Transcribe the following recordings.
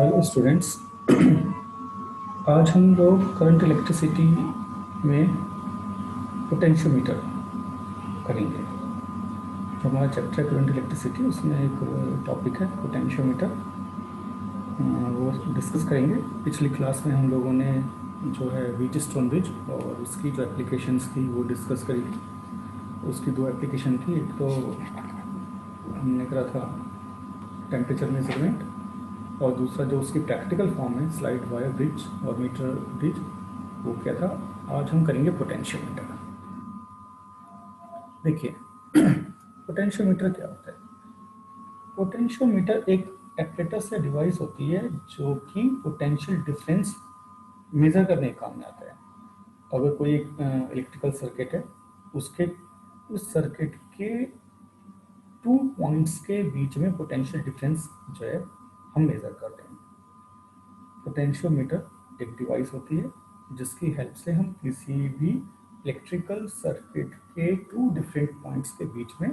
Hello students. आज हम लोग करंट इलेक्ट्रिसिटी में पोटेंशियोमीटर करेंगे। जो हमारा चैप्टर है करंट इलेक्ट्रिसिटी, उसमें एक टॉपिक है पोटेंशियोमीटर। वो डिस्कस करेंगे। पिछली क्लास में हम लोगों ने जो है व्हीटस्टोन ब्रिज और उसकी जो एप्लीकेशंस थी वो डिस्कस करी थी। उसकी दो एप्लीकेशन थी, एक तो हमने करा था टेम्परेचर मेजरमेंट, और दूसरा जो उसकी प्रैक्टिकल फॉर्म है स्लाइड वायर ब्रिज और मीटर ब्रिज, वो क्या था। आज हम करेंगे पोटेंशियोमीटर। देखिए पोटेंशियोमीटर क्या होता है। पोटेंशियोमीटर एक एपरेटस या डिवाइस होती है जो कि पोटेंशियल डिफरेंस मेजर करने के काम में आता है। अगर कोई एक इलेक्ट्रिकल सर्किट है, उसके उस सर्किट के 2 पॉइंट्स के बीच में पोटेंशियल डिफरेंस जो है हम मेजर करते हैं। पोटेंशियोमीटर एक डिवाइस होती है जिसकी हेल्प से हम किसी भी इलेक्ट्रिकल सर्किट के 2 डिफरेंट पॉइंट्स के बीच में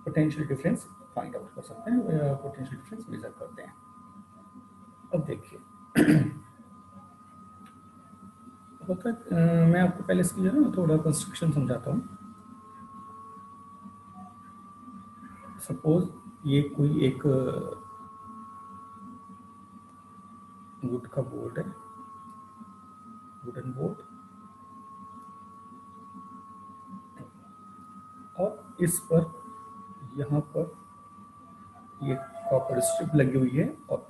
पोटेंशियल डिफरेंस फाइंड आउट कर सकते हैं या पोटेंशियल डिफरेंस मेजर करते हैं। अब देखिए होता है, मैं आपको पहले इसकी जो है ना थोड़ा कंस्ट्रक्शन समझाता हूँ। सपोज ये कोई एक वुड का बोर्ड है, वुडन बोर्ड, और इस पर यहाँ पर ये कॉपर स्ट्रिप लगी हुई है और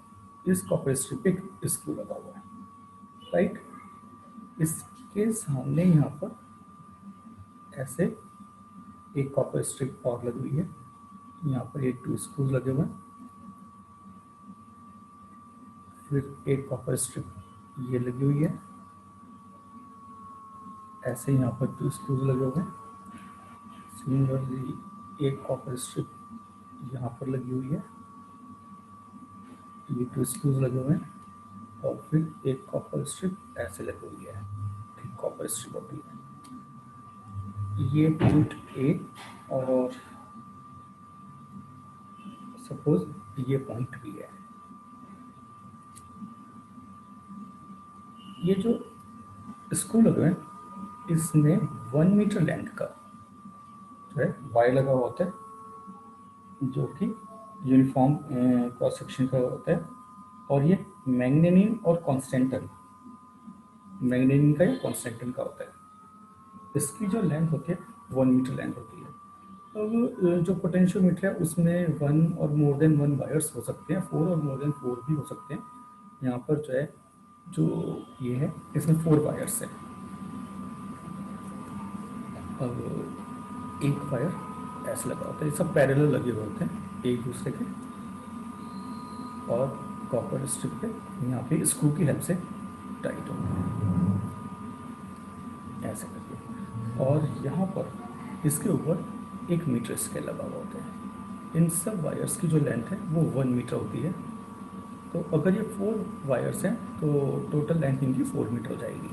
इस कॉपर स्ट्रिप पे एक स्क्रू लगा हुआ है, राइट। इसके सामने यहाँ पर ऐसे एक कॉपर स्ट्रिप और लगी हुई है, यहाँ पर एक 2 स्क्रूज लगे हुए हैं, फिर एक कॉपर स्ट्रिप ये लगी हुई है, ऐसे यहाँ पर 2 स्क्रूज लगे हुए हैं। सिमिलरली एक कॉपर स्ट्रिप यहाँ पर लगी हुई है, ये 2 स्क्रूज लगे हुए हैं, और फिर एक कॉपर स्ट्रिप ऐसे लगी हुई है, ठीक कॉपर स्ट्रिप होती है। ये पॉइंट ए और सपोज ये पॉइंट बी है। ये जो स्क्रू लगे हैं इसमें 1 मीटर लेंथ का जो है वायर लगा हुआ होता है, जो कि यूनिफॉर्म क्रॉस सेक्शन का होता है, और ये मैग्नेनियम और कॉन्स्टेंटन, मैग्नेनियम का या कॉन्स्टेंटन का होता है। इसकी जो लेंथ होती है 1 मीटर लेंथ होती है। अब जो पोटेंशियोमीटर है उसमें 1 और मोर देन 1 वायर्स हो सकते हैं, 4 और मोर देन 4 भी हो सकते हैं। यहाँ पर जो है जो ये है इसमें 4 वायर्स है। अब एक वायर ऐसे लगा होता है, ये सब पैरेलल लगे हुए होते हैं एक दूसरे के, और कॉपर स्ट्रिप पे यहाँ पे स्क्रू की हेल्प से टाइट होते हैं ऐसे करके, और यहाँ पर इसके ऊपर एक मीटर स्केल लगा हुआ होता है। इन सब वायर्स की जो लेंथ है वो 1 मीटर होती है। तो अगर ये 4 वायर्स हैं तो टोटल लेंथ इनकी 4 मीटर हो जाएगी।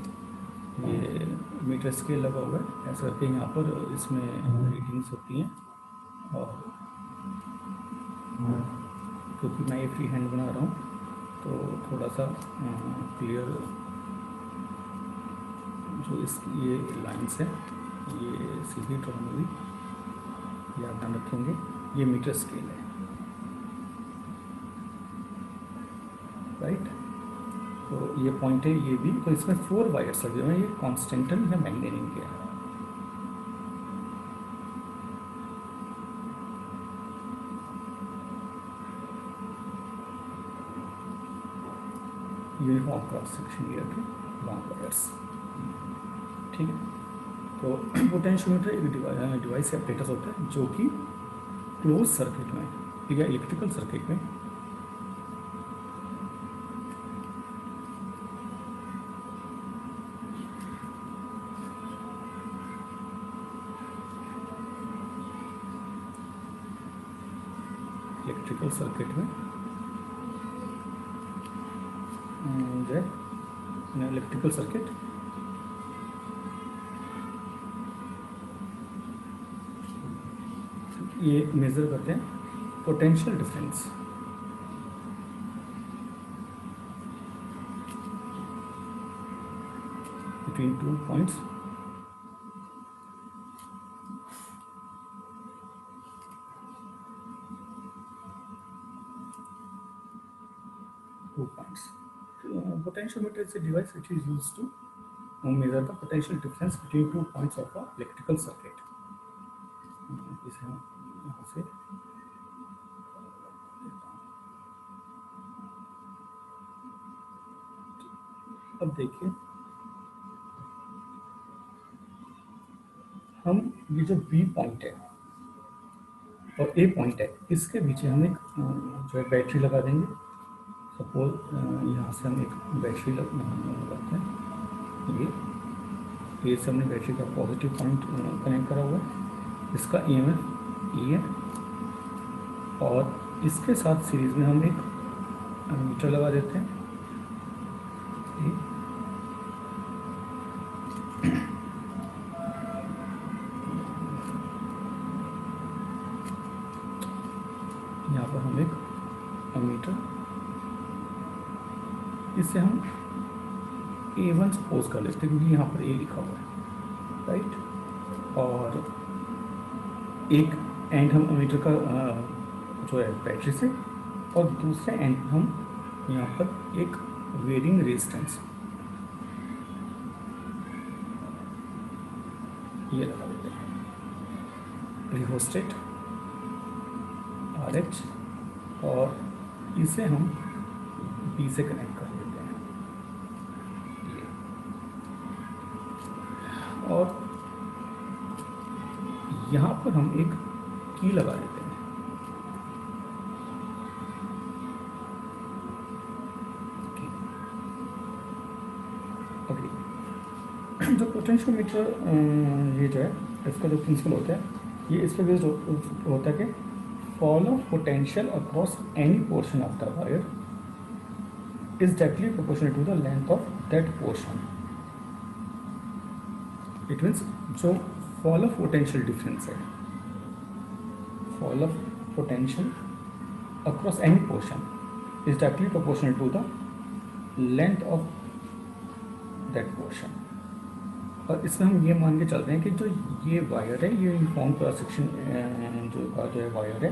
ये मीटर स्केल लगा हुआ है ऐसा करके, यहाँ पर इसमें रीडिंग्स होती हैं, और क्योंकि मैं ये फ्री हैंड बना रहा हूँ तो थोड़ा सा क्लियर जो इसकी ये लाइन्स है ये सीधी ड्रॉ हुई, या ध्यान रखेंगे ये मीटर स्केल है, राइट। तो ये पॉइंट है ये भी, तो इसमें 4 वायर्स लगे हुए हैं, ये कॉन्स्टेंटन या मैग्नेनियम के हैं। यूनिफॉर्म क्रॉस सेक्शन ये रखें, लॉन्ग वायर्स, ठीक है। तो पोटेंशियोमीटर एक डिवाइस एपरेटस होता है जो कि क्लोज सर्किट में या इलेक्ट्रिकल सर्किट में इलेक्ट्रिकल सर्किट में जो है इलेक्ट्रिकल सर्किट ये मेजर करते हैं potential difference between 2 points. Potentiometer is a device which is used to measure the potential difference between 2 points of a electrical circuit. इसे हम यहाँ से अब देखिए, हम ये जो B पॉइंट है और A पॉइंट है, इसके बीच हम एक जो है बैटरी लगा देंगे। सपोज यहाँ से हम एक बैटरी लगाते हैं। ये से हमने बैटरी का पॉजिटिव पॉइंट कनेक्ट करा हुआ है, इसका EMF E है, और इसके साथ सीरीज में हम एक मीटर लगा देते हैं। यहाँ पर हम एक मीटर, इससे हम A1 सपोज कर लेते हैं क्योंकि यहाँ पर A लिखा हुआ है, राइट। और एक एंड हम मीटर का जो है बैटरी से, और दूसरे एंड हम यहाँ पर एक वेरिंग रेजिस्टेंस ये लगा देते हैं, रिहोस्टेट RH, और इसे हम B से कनेक्ट कर देते हैं। और यहाँ पर हम एक की लगा देते हैं। जो पोटेंशियोमीटर ये जो है, इसका जो प्रिंसिपल होता है, ये इस पर बेस्ड होता है कि fall of potential across any portion of the wire is directly proportional to the length of that portion. It means जो फॉल ऑफ पोटेंशियल डिफरेंस है, fall of potential across any portion is directly proportional to the length of that portion. और इसमें हम ये मान के चल रहे हैं कि जो ये वायर है, ये यूनिफॉर्म क्रॉस सेक्शन जो है वायर है,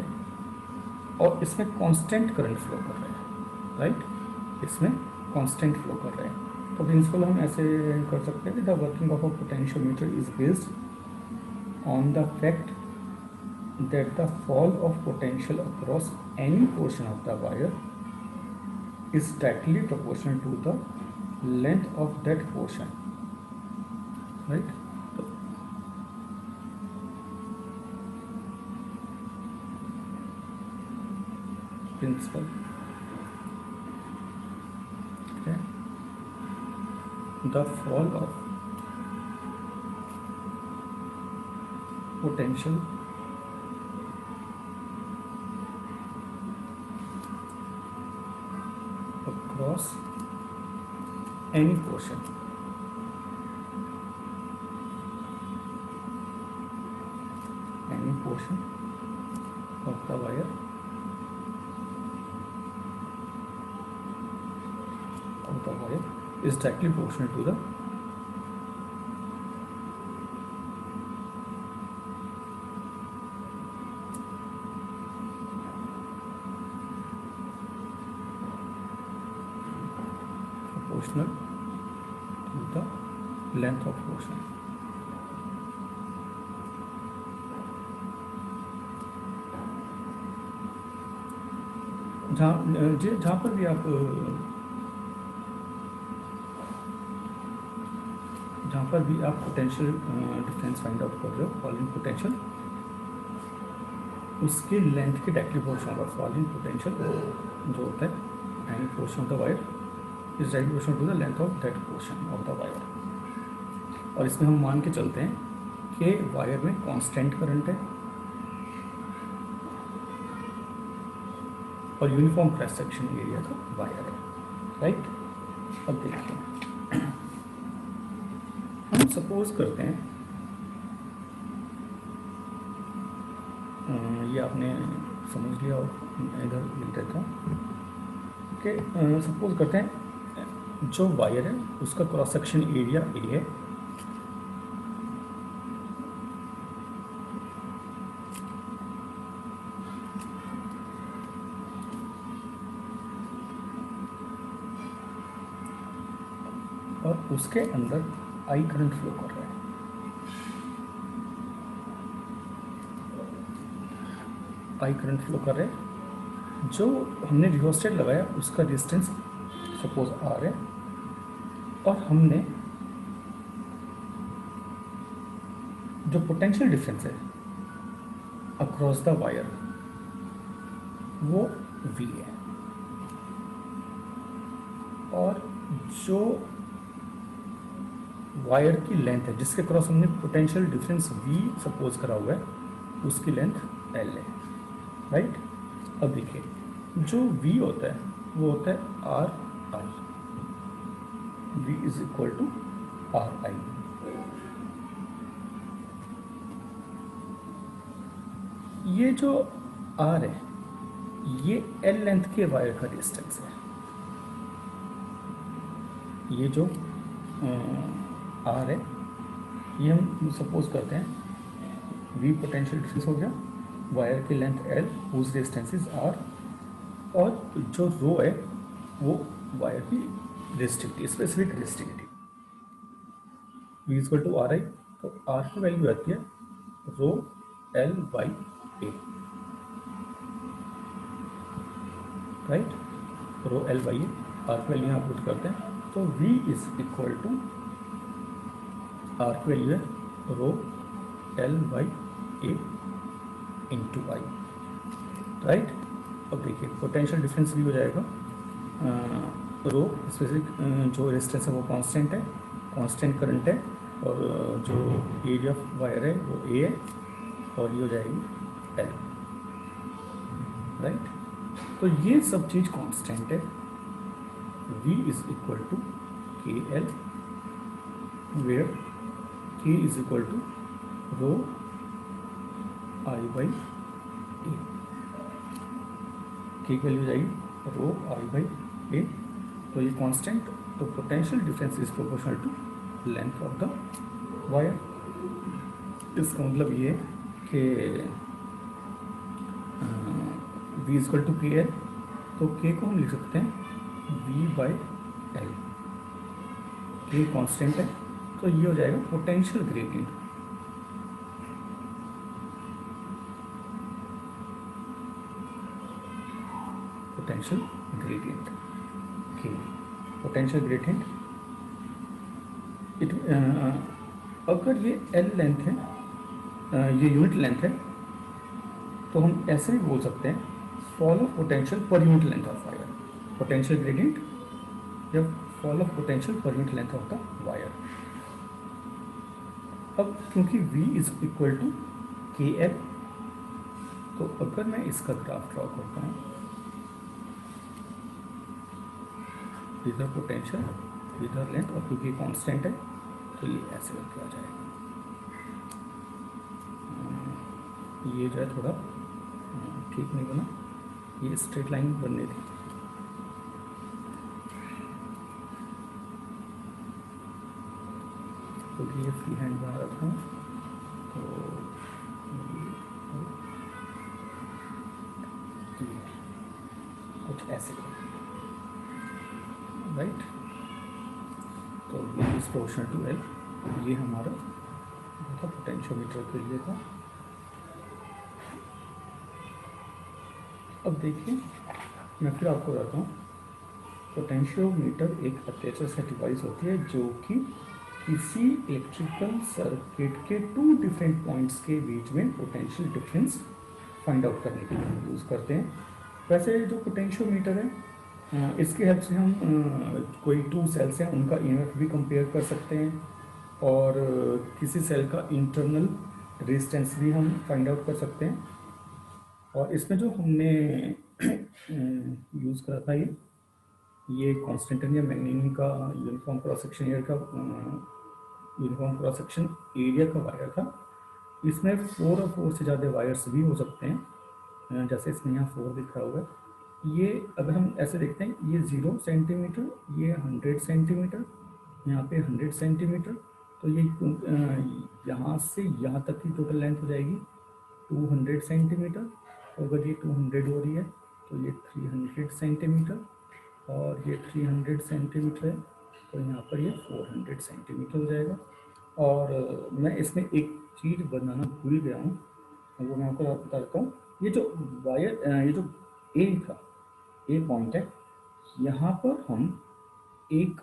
और इसमें कांस्टेंट करंट फ्लो कर रहा है, राइट। इसमें कांस्टेंट फ्लो कर रहा है। तो प्रिंसिपल हम ऐसे कर सकते हैं कि the working of a potentiometer is based on the fact that the fall of potential across any portion of the wire is directly proportional to the length of that portion, right. तो principle the fall of potential across any portion of the wire is directly proportional to the length of portion। जहाँ पर भी आप potential difference find out कर रहे हो, falling potential, उसके length के डायरेक्टली प्रोपोर्शनल होगा। फॉलिंग पोटेंशियल जो होता है any portion of the wire is directly proportional to the length of that portion of the wire. और इसमें हम मान के चलते हैं कि वायर में कांस्टेंट करंट है और यूनिफॉर्म क्रॉस सेक्शन एरिया का वायर है, राइट। अब देखिए, हम सपोज करते हैं, ये आपने समझ लिया और इधर लिख देता हूँ कि सपोज करते हैं जो वायर है उसका क्रॉस सेक्शन एरिया ए है और उसके अंदर आई करंट फ्लो कर रहा है। आई करंट फ्लो कर रहे हैं। जो हमने रियोस्टेट लगाया उसका डिस्टेंस सपोज आर है, और हमने जो पोटेंशियल डिफरेंस है अक्रॉस द वायर वो V है, और जो वायर की लेंथ है जिसके क्रॉस हमने पोटेंशियल डिफरेंस V सपोज करा हुआ है उसकी लेंथ L है, राइट। अब देखिए जो V होता है वो होता है R I, V is equal to R I. ये जो R है ये L लेंथ के वायर का डिस्टेंस है। ये जो R है ये हम सपोज करते हैं V पोटेंशियल डिफरेंस हो गया, वायर की length L whose distance is R, और जो रो है वो वायर की resistivity, specific resistivity V equal to R I. तो R की वैल्यू आती है rho L by A, right. Rho L by A, R की वैल्यू यहाँ पुट करते हैं तो V is equal to R की वैल्यू है rho L by A into I, right. अब देखिए पोटेंशियल डिफरेंस भी हो जाएगा, रो स्पेसिफिक जो रेजिस्टेंस है वो कांस्टेंट है, कांस्टेंट करंट है, और जो एरिया ऑफ वायर है वो A है, और ये हो जाएगी L, राइट। तो ये सब चीज़ कांस्टेंट है। V is equal to K L, where K is equal to rho I by A. K की वैल्यू जाएगी रो आई बाई ए, तो ये कांस्टेंट, तो potential difference is proportional to length of the wire. इसका मतलब ये है कि V equal to K L, तो K को हम लिख सकते हैं V by L, K constant है तो ये हो जाएगा potential gradient. Potential gradient K, potential gradient it, अगर ये L लेंथ है, ये यूनिट लेंथ है, तो हम ऐसे भी बोल सकते हैं fall of potential per unit length of wire, potential gradient या fall of potential per unit length of the wire. अब क्योंकि V is equal to K L, तो अगर मैं इसका ग्राफ ड्रॉ करता हूँ, इधर पोटेंशियल इधर लेंथ, और क्योंकि कांस्टेंट है तो ये ऐसे करके आ जाएगा। ये जो है थोड़ा ठीक नहीं बना, ये स्ट्रेट लाइन बननी थी। तो ये फ्री हैंड बना रखा हूँ, तो कुछ ऐसे, राइट। तो ये इज प्रोपोर्शनल टू एल, ये हमारा था पोटेंशियोमीटर के लिए था। अब देखिए मैं फिर आपको बताता हूँ, पोटेंशियोमीटर एक अटैचर से डिवाइस होती है जो कि किसी इलेक्ट्रिकल सर्किट के टू डिफरेंट पॉइंट्स के बीच में पोटेंशियल डिफरेंस फाइंड आउट करने के लिए यूज़ करते हैं। वैसे जो पोटेंशियोमीटर है इसके हेल्प से हम कोई टू सेल्स हैं उनका ईएमएफ भी कंपेयर कर सकते हैं, और किसी सेल का इंटरनल रेजिस्टेंस भी हम फाइंड आउट कर सकते हैं। और इसमें जो हमने यूज़ करा था ये कांस्टेंटन या मैग्नीनियम का यूनिफॉर्म क्रॉस सेक्शन एरिया का यूनिफॉर्म क्रॉस सेक्शन एरिया का वायर था। इसमें 4 और 4 से ज़्यादा वायर्स भी हो सकते हैं, जैसे इसमें यहाँ 4 दिख रहा होगा। ये अगर हम ऐसे देखते हैं, ये 0 सेंटीमीटर, ये 100 सेंटीमीटर, यहाँ पे 100 सेंटीमीटर, तो ये यहाँ से यहाँ तक की टोटल लेंथ हो जाएगी 200 सेंटीमीटर। तो अगर ये 200 हो रही है तो ये 300 सेंटीमीटर, और ये 300 सेंटीमीटर है, तो यहाँ पर ये 400 सेंटीमीटर हो जाएगा। और मैं इसमें एक चीज़ बनाना भूल गया हूँ, वो मैं आपको बताता हूँ। ये जो वायर, ये जो ए था, ए पॉइंट है, यहाँ पर हम एक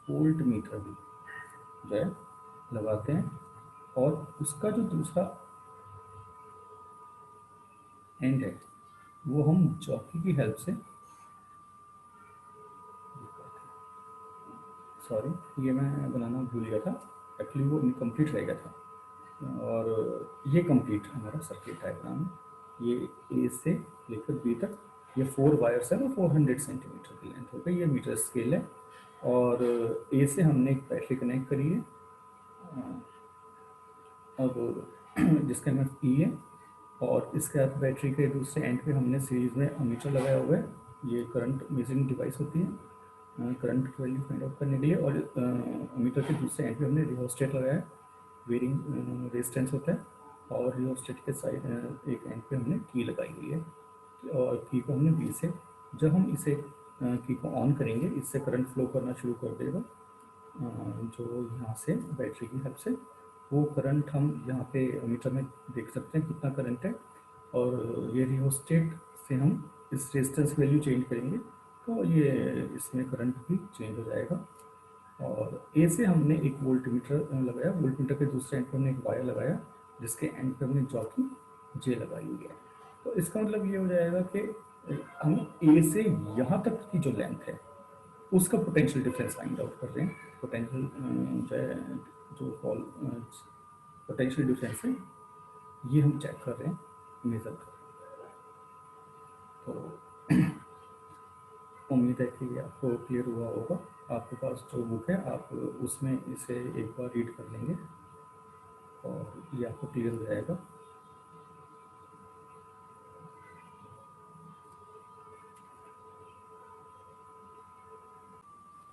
वोल्ट मीटर भी जो है लगाते हैं, और उसका जो दूसरा एंड है वो हम चौकी की हेल्प से, सॉरी ये मैं बनाना भूल गया था, एक्चुअली वो इनकम्प्लीट रह गया था। और ये कंप्लीट हमारा सर्किट डायग्राम है। ये ए से लेकर बी तक ये 4 वायर्स है, वो 400 सेंटीमीटर की लेंथ हो गई, ये मीटर स्केल है। और ए से हमने एक बैटरी कनेक्ट करी है, अब जिसका एम एफ ई है। और इसके बाद बैटरी के दूसरे एंड पे हमने सीरीज में अमीटर लगाया हुआ है, ये करंट मेजरिंग डिवाइस होती है करंट की वैल्यू फाइंड आउट करने के लिए। और अमीटर के दूसरे एंड पे हमने रियोस्टेट लगाया है, वेरिंग रेजिस्टेंस होता है। और रियोस्टेट के साइड एक एंड पे हमने की लगाई हुई है, और की को हमने बी से, जब हम इसे की को ऑन करेंगे, इससे करंट फ्लो करना शुरू कर देगा, जो यहाँ से बैटरी की हेल्प से। वो करंट हम यहाँ पे मीटर में देख सकते हैं कितना करंट है। और ये रियोस्टेट से हम इस रेजिस्टेंस वैल्यू चेंज करेंगे, तो ये इसमें करंट भी चेंज हो जाएगा। और ए से हमने एक वोल्ट मीटर लगाया, वोल्ट मीटर के दूसरे एंड पर हमने एक वायर लगाया, जिसके एंड पर हमने चौकी जे लगाई हुई है। तो इसका मतलब ये हो जाएगा कि हम ए से यहाँ तक की जो लेंथ है उसका पोटेंशियल डिफरेंस फाइंड आउट कर रहे हैं। पोटेंशियल जो फॉल पोटेंशियल डिफरेंस है, ये हम चेक कर रहे हैं, मेजर कर रहे हैं। तो उम्मीद है कि आपको क्लियर हुआ होगा। आपके पास जो बुक है आप उसमें इसे एक बार रीड कर लेंगे और ये आपको क्लियर हो जाएगा।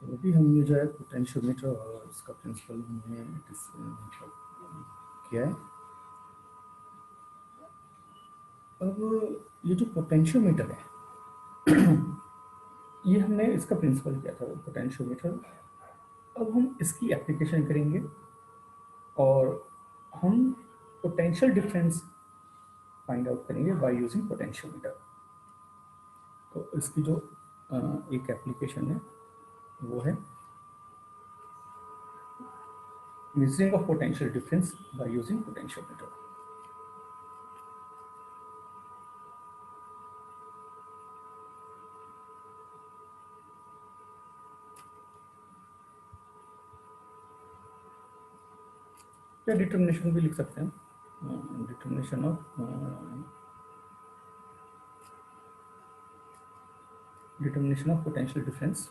तो अभी हमने जो है पोटेंशियोमीटर और इसका प्रिंसिपल हमने मतलब किया है। अब ये जो पोटेंशियोमीटर है ये हमने इसका प्रिंसिपल किया था पोटेंशियोमीटर। अब हम इसकी एप्लीकेशन करेंगे और हम पोटेंशियल डिफरेंस फाइंड आउट करेंगे बाय यूजिंग पोटेंशियोमीटर। तो इसकी जो एक एप्लीकेशन है वो है measuring of potential difference by using potentiometer। या डिटर्मिनेशन भी लिख सकते हैं, determination of potential difference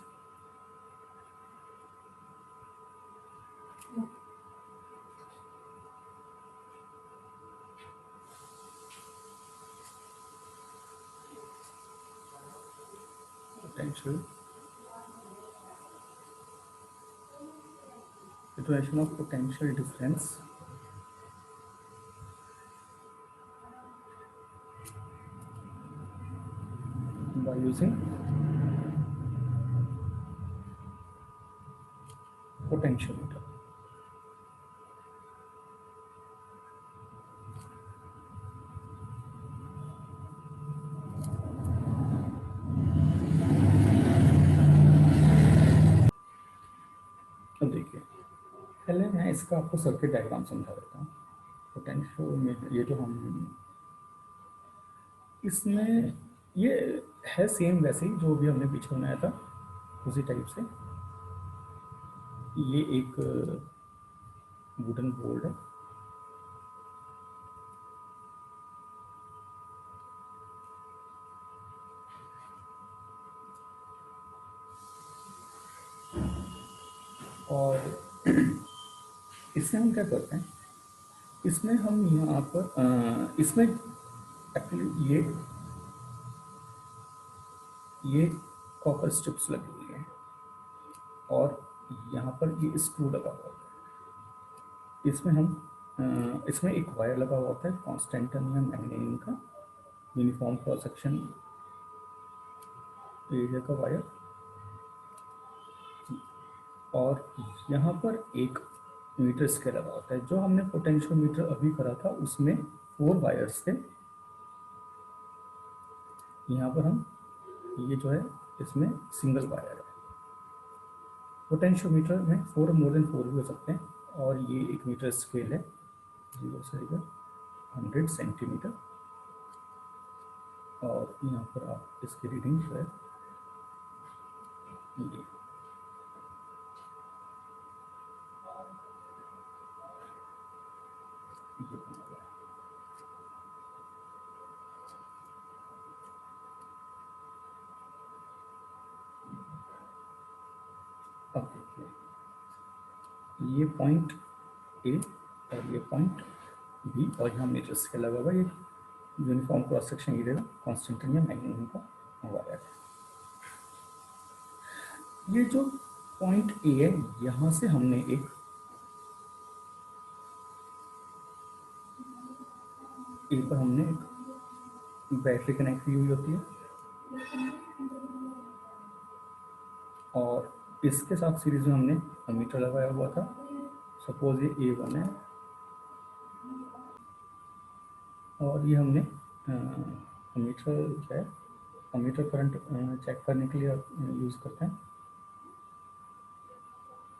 potential determination of potential difference by using potentiometer। अब देखिए, पहले मैं इसका आपको सर्किट डायग्राम समझा देता हूँ। पोटेंशियल में ये जो हम इसमें ये है सेम वैसे ही जो भी हमने पीछे बनाया था, उसी टाइप से। ये एक वुडन बोर्ड है, और इसमें हम क्या करते हैं, इसमें हम यहाँ पर इसमें एक्चुअली ये कॉपर स्ट्रिप्स लगी हुई हैं, और यहाँ पर ये स्क्रू लगा हुआ होता है। इसमें हम इसमें एक वायर लगा हुआ होता है कॉन्स्टेंटन या मैग्नीनियम का, यूनिफॉर्म क्रॉस सेक्शन एरिया का वायर। और यहाँ पर एक मीटर स्केल लगा होता है। जो हमने पोटेंशियोमीटर अभी करा था उसमें 4 वायर्स थे, यहाँ पर हम ये जो है इसमें सिंगल वायर है। पोटेंशियोमीटर में 4 मोर देन 4 भी हो सकते हैं। और ये एक मीटर स्केल है, 0 से लेकर 100 सेंटीमीटर। और यहाँ पर आप इसकी रीडिंग जो है ये बना हुआ है। अब देखिए ये पॉइंट ए और ये पॉइंट बी, और यहाँ मीटर स्केल लगा हुआ है। ये uniform cross section area constant या मैग्नीट्यूड का वायर है। ये जो पॉइंट ए है, यहाँ से हमने एक ए पर हमने एक बैटरी कनेक्ट की हुई होती है, और इसके साथ सीरीज में हमने अमीटर लगाया हुआ था। सपोज ये A1 है, और ये हमने अमीटर जो है अमीटर करंट चेक करने के लिए यूज़ करते हैं।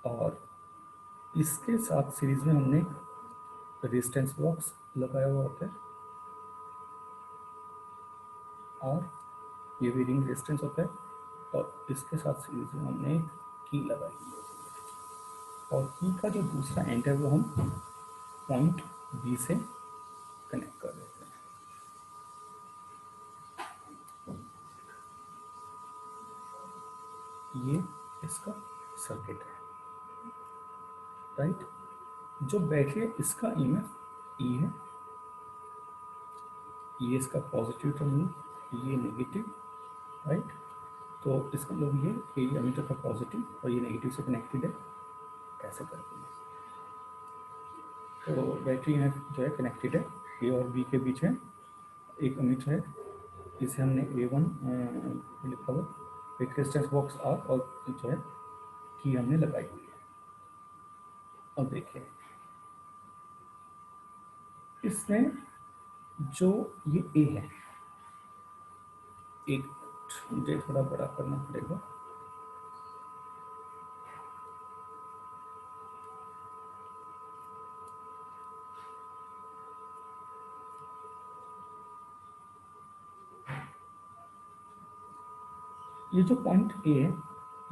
और इसके साथ सीरीज में हमने रेजिस्टेंस बॉक्स लगाया हुआ होता है, और ये भी रिंग रेजिस्टेंस होता है। और इसके साथ सीरीज में हमने एक की लगाई हुई होती है, और की का जो दूसरा एंड है वो हम पॉइंट बी से कनेक्ट कर देते हैं। ये इसका सर्किट है, राइट। जो बैटरी है इसका ईएमएफ ई है, ये इसका पॉजिटिव टर्मिनल, ये नेगेटिव, राइट। तो इसका मतलब ये एमीटर का पॉजिटिव और ये नेगेटिव से कनेक्टेड है, ऐसे करके। तो बैटरी है जो है कनेक्टेड है, ए और बी के बीच में एक एमीटर है, इसे हमने A1 लिखा हुआ, एक रेजिस्टेंस बॉक्स आर, और जो है की हमने लगाई हुई है। अब देखिए इसमें जो ये ए है, एक मुझे थोड़ा बड़ा करना पड़ेगा। ये जो पॉइंट ए है,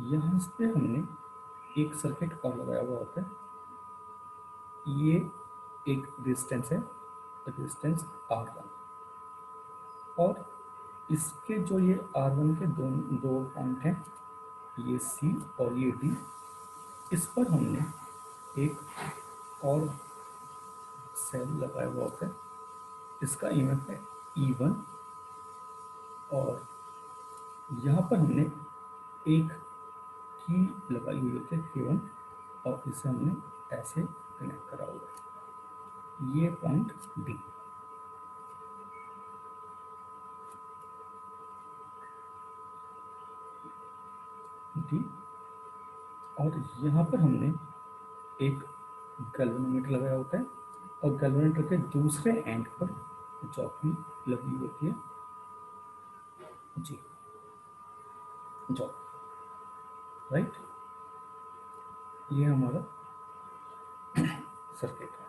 यहाँ से हमने एक सर्किट और लगाया हुआ होता है। ये एक रेजिस्टेंस है, रेजिस्टेंस R1, और इसके जो ये R1 के दो पॉइंट हैं, ये C और ये D, इस पर हमने एक और सेल लगाया हुआ होता है। इसका ईएमएफ है E1, और यहाँ पर हमने एक की लगाई हुई होती है K1, और इसे हमने ऐसे कनेक्ट करा हुआ है। ये पॉइंट D, और यहाँ पर हमने एक गैल्वेनोमीटर लगाया होता है, और गैल्वेनोमीटर के दूसरे एंड पर जॉकी लगी होती है, जी जॉक, राइट। ये हमारा सर्किट है।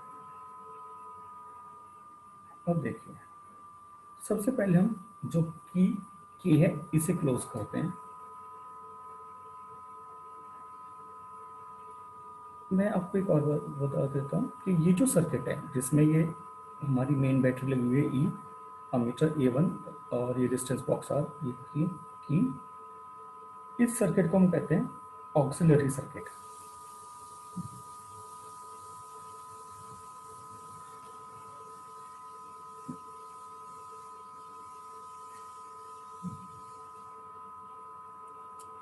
अब देखिए सबसे पहले हम जो की है इसे क्लोज करते हैं। मैं आपको एक और बात बता देता हूँ कि ये जो सर्किट है जिसमें ये हमारी मेन बैटरी लगी हुई है ई, अमीटर A1, और ये रेजिस्टेंस बॉक्स आर, ये की, इस सर्किट को हम कहते हैं ऑक्सिलरी सर्किट।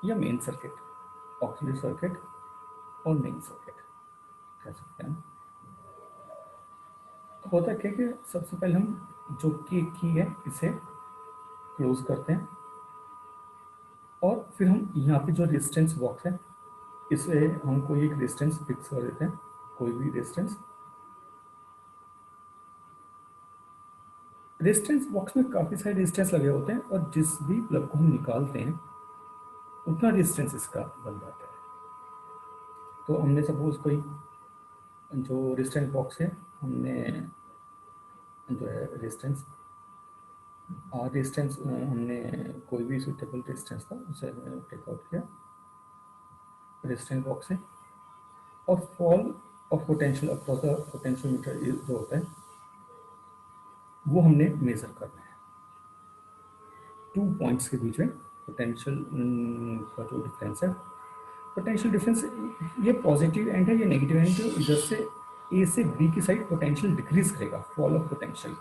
या मेन सर्किट, ऑक्सिलरी सर्किट और मेन सर्किट कह सकते हैं। तो होता क्या कि सबसे पहले हम जो की है इसे क्लोज करते हैं, और फिर हम यहाँ पे जो रेजिस्टेंस बॉक्स है इसे हम कोई एक डिस्टेंस फिक्स कर देते हैं, कोई भी डिस्टेंस। डिस्टेंस बॉक्स में काफ़ी सारे डिस्टेंस लगे होते हैं और जिस भी प्लग को हम निकालते हैं उतना डिस्टेंस इसका बन जाता है। तो हमने सपोज कोई जो डिस्टेंस बॉक्स है, हमने जो है डिस्टेंस डिस्टेंस हमने कोई भी सुटेबल डिस्टेंस था उसे टेकआउट किया डिस्टेंस बॉक्स से, और fall of potential across the potentiometer जो होता है वो हमने मेजर करना है। 2 पॉइंट्स के बीच में पोटेंशियल का जो डिफरेंस है, पोटेंशियल डिफरेंस ये पॉजिटिव एंड है, ये नेगेटिव एंड है। इधर से ए से बी की साइड पोटेंशियल डिक्रीज करेगा, fall of potential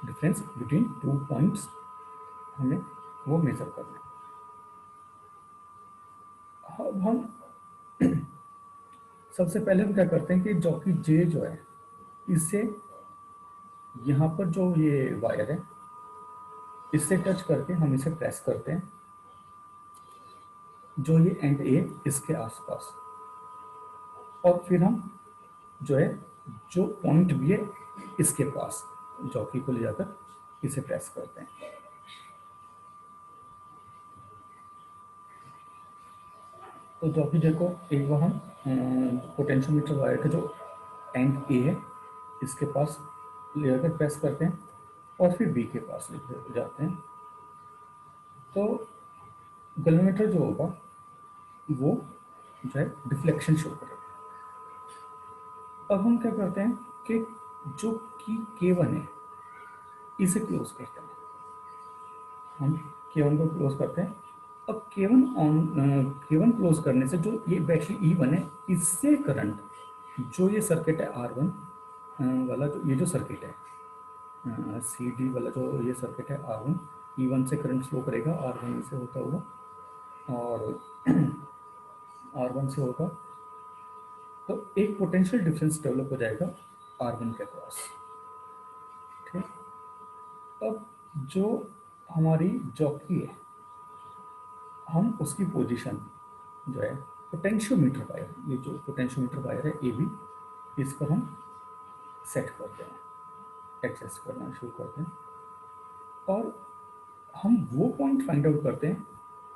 difference between 2 points हमें वो मेजर करना है। अब हम सबसे पहले हम क्या करते हैं कि जॉकी जे जो है इससे यहाँ पर जो ये वायर है इससे टच करके हम इसे प्रेस करते हैं, जो ये एंड ए इसके आसपास, और फिर हम जो है जो पॉइंट भी है इसके पास जॉकी को ले जाकर इसे प्रेस करते हैं। तो जॉकी जे को एक बार हम पोटेंशियोमीटर वायर का जो एंड ए है इसके पास ले जाकर प्रेस करते हैं और फिर बी के पास ले जाते हैं। तो गैल्वेनोमीटर जो होगा वो जो है डिफ्लेक्शन शो करेगा। अब हम क्या करते हैं कि जो की K1 है इसे क्लोज करते हैं, हम K1 को क्लोज करते हैं। अब K1 क्लोज करने से जो ये बैटरी E1 है इससे करंट, जो ये सर्किट है R1 वाला, जो ये जो सर्किट है CD वाला जो ये सर्किट है R1, E1 से करंट फ्लो करेगा R1 से होता हुआ, और R1 से होगा तो एक पोटेंशियल डिफरेंस डेवलप हो जाएगा R1 के क्रॉस। ठीक, अब जो हमारी जॉकी है हम उसकी पोजीशन जो है पोटेंशियोमीटर वायर, ये जो पोटेंशियोमीटर वायर है ए बी, इस पर हम सेट करते हैं, एडजस्ट करना शुरू करते हैं, और हम वो पॉइंट फाइंड आउट करते हैं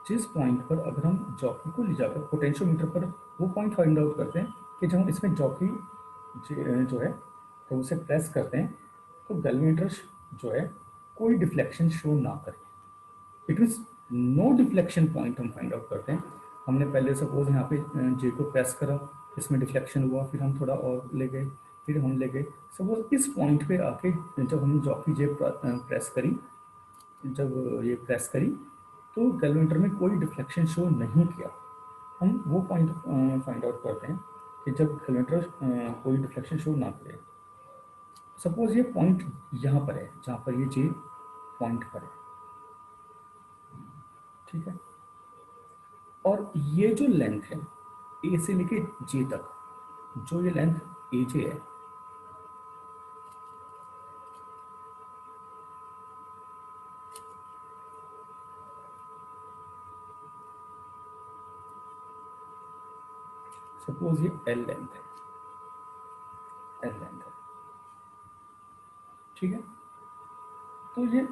जिस पॉइंट पर अगर हम जॉकी को ले जाकर पोटेंशियोमीटर पर वो पॉइंट फाइंड आउट करते हैं कि जब हम इसमें जॉकी जो है तो उसे प्रेस करते हैं तो गैल्वेनोमीटर जो है कोई डिफ्लेक्शन शो ना करे। It means no deflection point हम फाइंड आउट करते हैं। हमने पहले सपोज यहाँ पे जे को प्रेस करा, इसमें डिफ्लेक्शन हुआ, फिर हम थोड़ा और ले गए, फिर हम ले गए, सपोज इस पॉइंट पे आके जब हम जॉकी जे प्रेस करी, जब ये प्रेस करी तो गैल्वेनोमीटर में कोई डिफ्लेक्शन शो नहीं किया। हम वो पॉइंट फाइंड आउट करते हैं कि जब गैल्वेनोमीटर कोई डिफ्लेक्शन शो ना करे। सपोज ये पॉइंट यहाँ पर है जहाँ पर ये जे पॉइंट पर है, ठीक है, और ये जो लेंथ है ए से लेके जे तक, जो ये लेंथ ए जे है, सपोज ये एल लेंथ है, एल लेंथ है, ठीक है। तो ये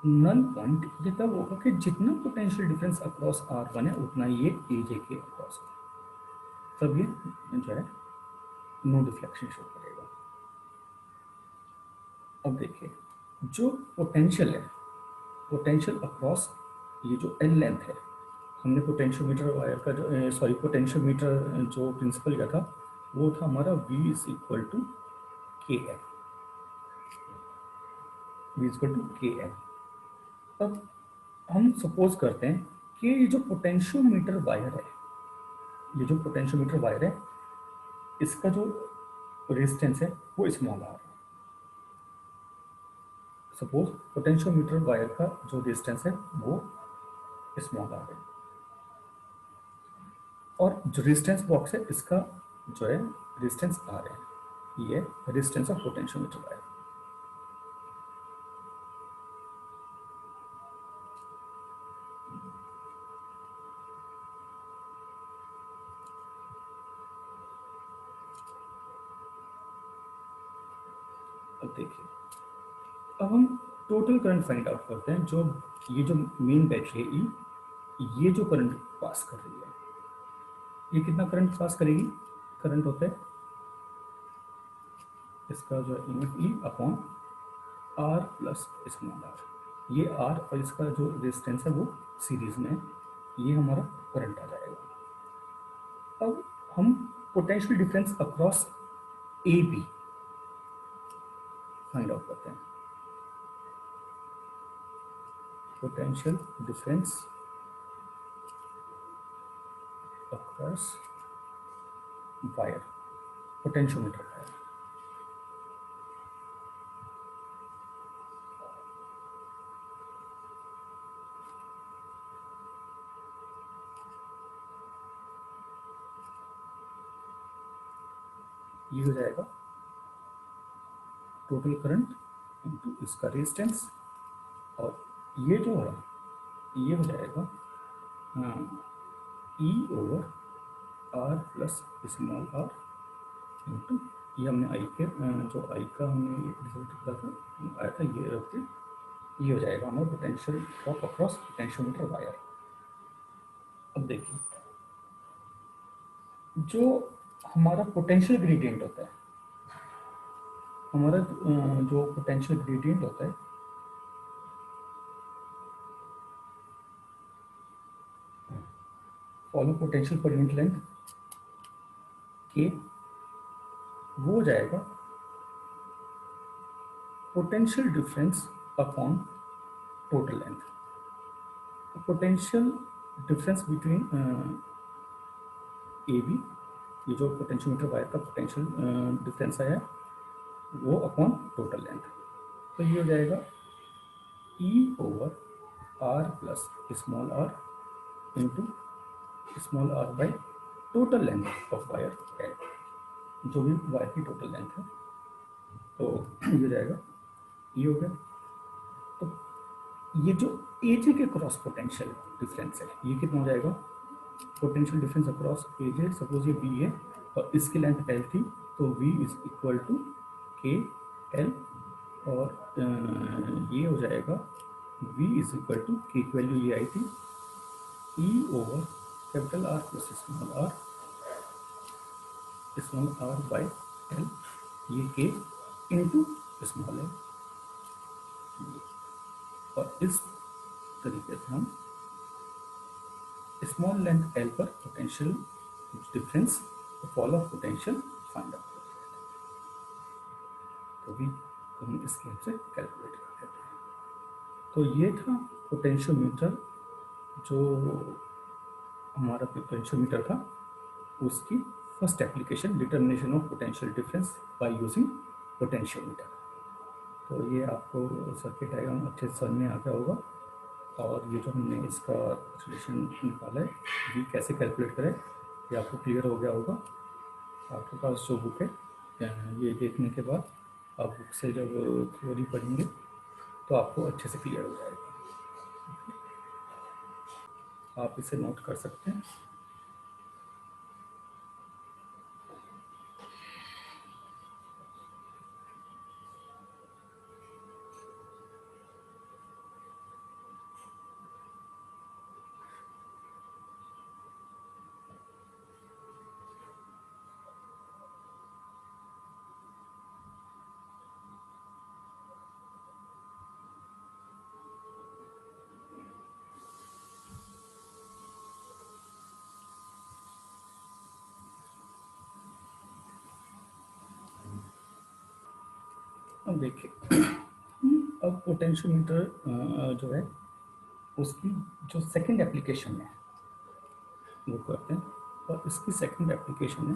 नल पॉइंट ये तब होगा कि जितना पोटेंशियल डिफरेंस अक्रॉस R1 है उतना ये एजे के अक्रॉस है, तब ये जो है नो डिफ्लेक्शन शो करेगा। अब देखिए जो पोटेंशियल है, पोटेंशियल अक्रॉस ये जो एल लेंथ है, हमने पोटेंशियोमीटर वायर का जो पोटेंशियोमीटर जो प्रिंसिपल किया था वो था हमारा V is equal to K M, V is equal to K M. अब हम सपोज करते हैं कि ये जो पोटेंशियोमीटर वायर है, ये जो पोटेंशियोमीटर वायर है इसका जो रेजिस्टेंस है वो स्मॉल आर है। सपोज पोटेंशियोमीटर वायर का जो रेजिस्टेंस है वो स्मॉल आर है, और जो रेजिस्टेंस बॉक्स है इसका जो है रेजिस्टेंस आर है, ये रेजिस्टेंस ऑफ पोटेंशियोमीटर वायर। अब देखिए, अब हम टोटल करंट फाइंड आउट करते हैं। जो ये जो मेन बैटरी है ई, ये जो करंट पास कर रही है, ये कितना करंट पास करेगी? करंट होता है इसका जो EMF E upon R plus small r. ये आर और इसका जो रेजिस्टेंस है वो सीरीज में है, ये हमारा करंट आ जाएगा। अब हम potential difference across A B find out करते हैं। Potential difference across wire, potentiometer wire. ये हो जाएगा टोटल करंट इंटू इसका रेजिस्टेंस, और ये जो है ये हो जाएगा E over R plus small r into, ये हमने आई के जो आई का हमने रिजल्ट किया था आया था, ये रख के ये हो जाएगा हमारा potential drop across potentiometer wire. अब देखिए, जो हमारा पोटेंशियल ग्रेडियंट होता है, हमारा जो पोटेंशियल ग्रेडियंट होता है fall of potential per unit length के, वो हो जाएगा potential difference upon total length. Potential difference between A B, ये जो पोटेंशियोमीटर वायर का पोटेंशियल डिफरेंस आया वो अपॉन टोटल लेंथ, तो ये हो जाएगा E over R plus small r into small r by total length of wire L, जो भी वायर की टोटल लेंथ है। तो ये हो जाएगा, ये हो गया। तो ये जो एजे के क्रॉस पोटेंशियल डिफरेंस है, ये कितना हो जाएगा? पोटेंशियल डिफरेंस अक्रॉस एजे, सपोज ये बी है और इसकी लेंथ एल थी, तो we is equal to K L, और ये हो जाएगा v इज इक्वल टू के की वैल्यू ये आई थी E over capital R plus small r by L, ये के इंटू स्मॉल एल, और इस तरीके से हम स्मॉल लेंथ एल पर potential difference fall of potential find out करते हैं। तो भी हम इसके हेल्प से कैलकुलेट कर लेते हैं। तो ये था पोटेंशियोमीटर, जो हमारा पोटेंशियोमीटर था उसकी first application, determination of potential difference by using potentiometer. तो ये आपको सर्किट डायग्राम अच्छे से समझ में आ गया होगा, और ये जो हमने इसका रिलेशन निकाला है भी कैसे कैलकुलेट करें, ये आपको क्लियर हो गया होगा। आपके पास जो बुक है, ये देखने के बाद आप बुक से जब थ्योरी पढ़ेंगे तो आपको अच्छे से क्लियर हो जाएगा। आप इसे नोट कर सकते हैं। अब देखिए, अब पोटेंशियोमीटर जो है उसकी जो सेकंड एप्लीकेशन है वो करते हैं, और इसकी सेकंड एप्लीकेशन है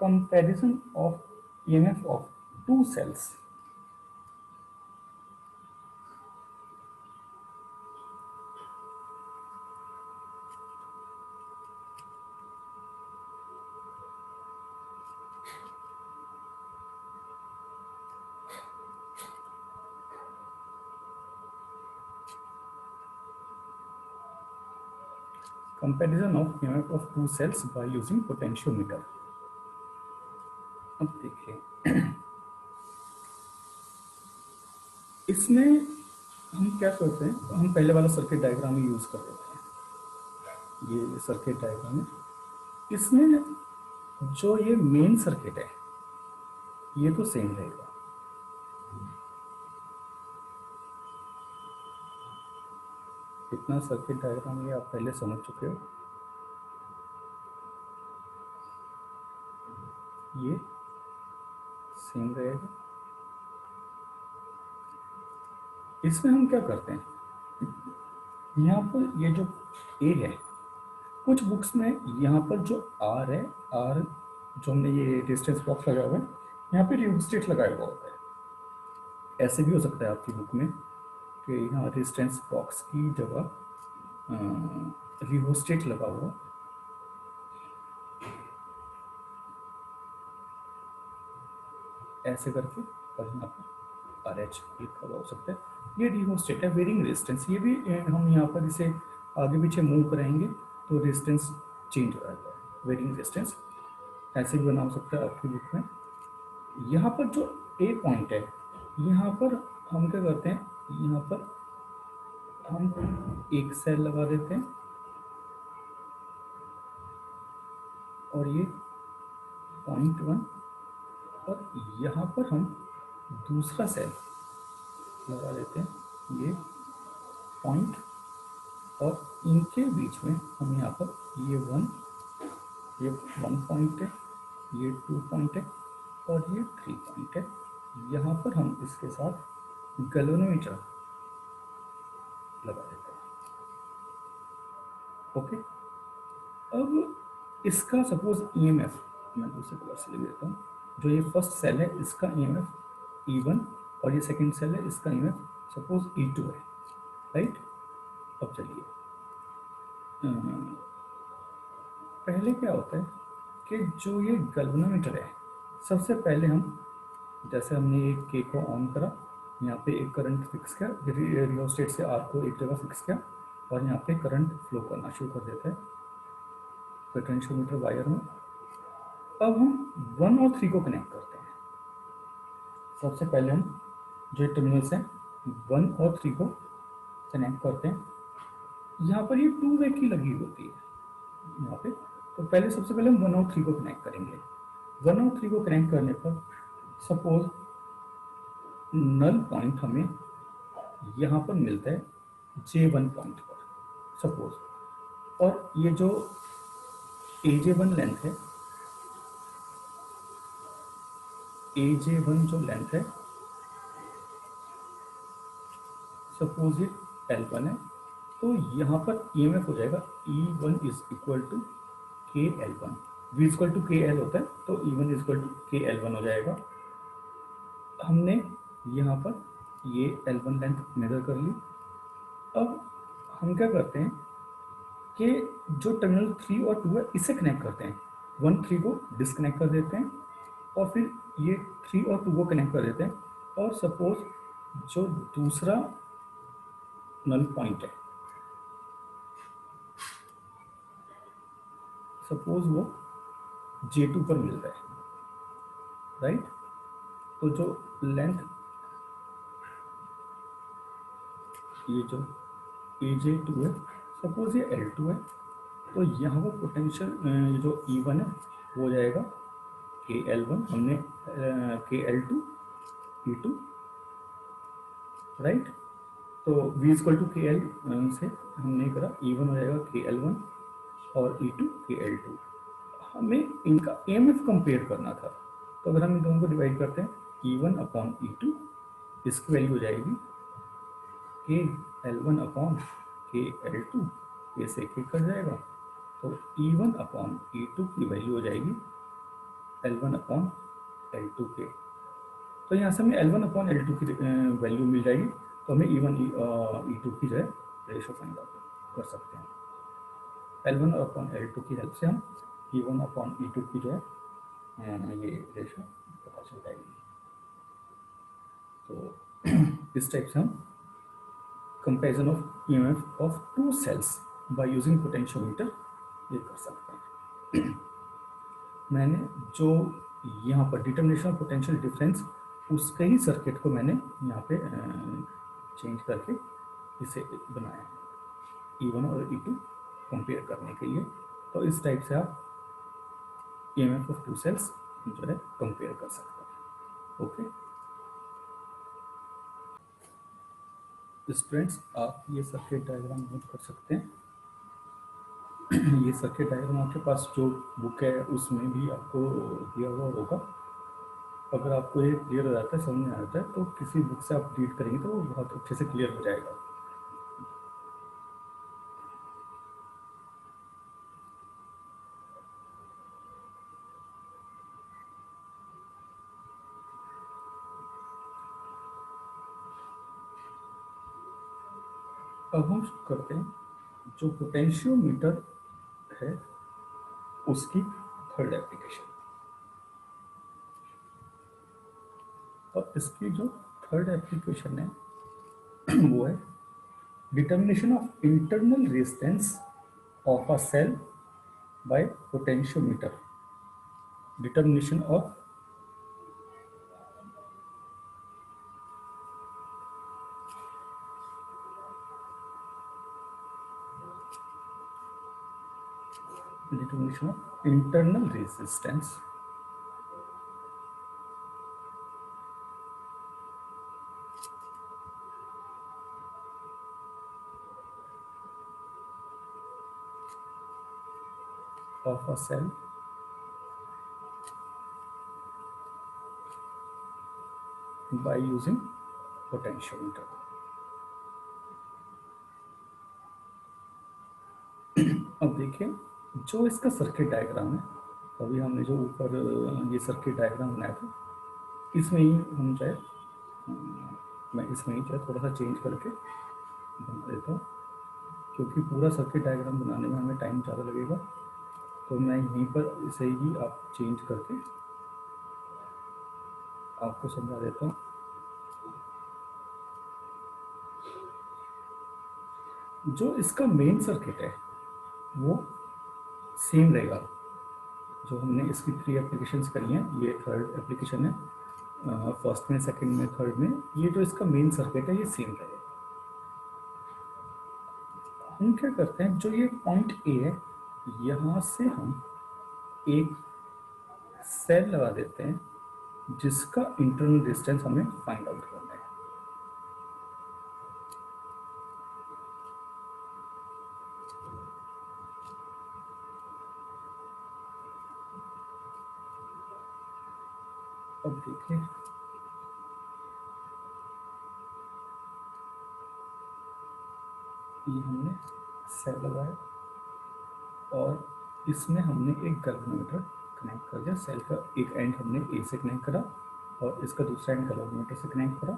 comparison of EMF of two cells. Comparison of EMF of two cells by using potentiometer. अब देखिए, इसमें हम क्या करते हैं, हम पहले वाला सर्किट डायग्राम ही यूज कर लेते हैं। ये सर्किट डायग्राम है, इसमें जो ये मेन सर्किट है ये तो सेम रहेगा। इतना सर्किट डायग्राम ये आप पहले समझ चुके हो। ये सेम रहेगा। इसमें हम क्या करते हैं, यहाँ पर ये जो ए है, कुछ बुक्स में यहाँ पर जो आर है, आर जो हमने ये डिस्टेंस बॉक्स लगाया हुआ है, यहाँ पे रियोस्टेट लगाया हुआ होता है। ऐसे भी हो सकता है आपकी बुक में कि यहाँ रेजिस्टेंस बॉक्स की जगह रियोस्टेट लगा हुआ, ऐसे करके, और यहाँ पर आर एच लिखा हुआ हो सकता है। ये रियोस्टेट है, वेरिंग रेजिस्टेंस। ये भी हम यहाँ पर इसे आगे पीछे मूव कराएंगे तो रेजिस्टेंस चेंज हो जाता है, वेरिंग रेजिस्टेंस। ऐसे भी बना हो सकता है आपकी बुक में। यहाँ पर जो ए पॉइंट है, यहाँ पर हम क्या करते हैं, यहाँ पर हम एक सेल लगा देते हैं और ये .1, और यहाँ पर हम दूसरा सेल लगा देते हैं, ये पॉइंट, और इनके बीच में हम यहाँ पर ये 1 पॉइंट है, ये 2 पॉइंट है, और ये 3 पॉइंट है। यहाँ पर हम इसके साथ गैल्वेनोमीटर लगा देते हैं। ओके, अब इसका सपोज ईएमएफ मैं दूसरे कलर से लिख देता हूँ। जो ये फर्स्ट सेल है इसका ईएमएफ E1, और ये सेकंड सेल है इसका ईएमएफ सपोज E2 है, राइट। अब चलिए, पहले क्या होता है कि जो ये गैल्वेनोमीटर है, सबसे पहले हम, जैसे हमने एक के को ऑन करा, यहाँ पे एक करंट फिक्स किया, रियोस्टेट से आर को एक जगह फिक्स किया, और यहाँ पे करंट फ्लो करना शुरू कर देता है पोटेंशियोमीटर वायर में। अब हम 1 और 3 को कनेक्ट करते हैं। सबसे पहले हम जो टर्मिनल्स हैं 1 और 3 को कनेक्ट करते हैं। यहाँ पर ये 2 वे की लगी होती है यहाँ पे, तो पहले सबसे पहले हम 1 और 3 को कनेक्ट करेंगे। 1 और 3 को कनेक्ट करने पर सपोज नल पॉइंट हमें यहाँ पर मिलता है J1 पॉइंट पर सपोज, और ये जो AJ1 लेंथ है, AJ1 जो लेंथ है, सपोज ये L1 है, तो यहाँ पर EMF हो जाएगा E1 is equal to KL1। V equal to KL होता है, तो E1 is equal to KL1 हो जाएगा। हमने यहाँ पर ये L1 लेंथ मेजर कर ली। अब हम क्या करते हैं कि जो टर्मिनल 3 और 2 है इसे कनेक्ट करते हैं। 1 3 को डिस्कनेक्ट कर देते हैं, और फिर ये 3 और 2 को कनेक्ट कर देते हैं, और सपोज जो दूसरा नल पॉइंट है, सपोज वो J2 पर मिल रहा है, राइट। तो जो लेंथ, ये जो AJ2 है, सपोज ये L2 है, तो यहाँ पर पोटेंशियल जो E1 है वो हो जाएगा KL1, हमने KL2 E2, राइट। तो V इक्वल टू KL से हमने करा E1 हो जाएगा KL1 और E2 KL2। हमें इनका EMF कंपेयर करना था, तो अगर हम इन दोनों को डिवाइड करते हैं, E1 अपॉन E2, इसकी वैल्यू हो जाएगी KL1 अपॉन KL2, ये से एक कट जाएगा, तो E1 अपॉन E2 की वैल्यू हो जाएगी L1 अपॉन L2 के। तो यहाँ से हमें L1 अपॉन L2 की वैल्यू मिल जाएगी, तो हमें E1 E2 की जो है रेशो फाइंड आउट कर सकते हैं। L1 अपॉन L2 की हेल्प से हम E1 अपॉन E2 की जो है ये रेशो पता चल जाएगी। तो इस टाइप से हम comparison of EMF of 2 cells by using potentiometer ये कर सकते हैं। मैंने जो यहाँ पर डिटर्मिनेशन ऑफ पोटेंशियल डिफरेंस उसके ही सर्किट को मैंने यहाँ पे चेंज करके इसे बनाया है E1 और E2 कंपेयर करने के लिए। तो इस टाइप से आप EMF ऑफ टू सेल्स जो है कंपेयर कर सकते हैं। ओके स्टूडेंट्स, आप ये सर्किट डायग्राम नोट कर सकते हैं। ये सर्किट डायग्राम आपके पास जो बुक है उसमें भी आपको दिया हुआ होगा। अगर आपको ये क्लियर हो जाता है, समझ में आ जाता है, तो किसी बुक से आप रीड करेंगे तो वो बहुत अच्छे से क्लियर हो जाएगा। अब हम करते हैं जो पोटेंशियोमीटर है उसकी थर्ड एप्लीकेशन। और इसकी जो थर्ड एप्लीकेशन है वो है determination of internal resistance of a cell by potentiometer. Determination of internal resistance of a cell by using potentiometer। अब देखिए जो इसका सर्किट डायग्राम है, अभी हमने जो ऊपर ये सर्किट डायग्राम बनाया था, इसमें ही हम चाहे मैं इसमें ही चाहे थोड़ा सा चेंज करके बना देता हूँ, क्योंकि पूरा सर्किट डायग्राम बनाने में हमें टाइम ज़्यादा लगेगा। तो मैं यहीं पर इसे ही आप चेंज करके आपको समझा देता हूँ। जो इसका मेन सर्किट है वो सेम रहेगा। जो हमने इसकी 3 एप्लीकेशंस करी हैं, ये थर्ड एप्लीकेशन है, फर्स्ट में, सेकंड में, थर्ड में, ये जो इसका मेन सर्किट है ये सेम रहेगा। हम क्या करते हैं, जो ये पॉइंट ए है यहाँ से हम एक सेल लगा देते हैं जिसका इंटरनल डिस्टेंस हमें फाइंड आउट करना है। अब देखिए ये हमने सेल लगाया और इसमें हमने एक गैल्वेनोमीटर कनेक्ट कर दिया। सेल का एक एंड हमने ए से कनेक्ट करा और इसका दूसरा एंड गैल्वेनोमीटर से कनेक्ट करा,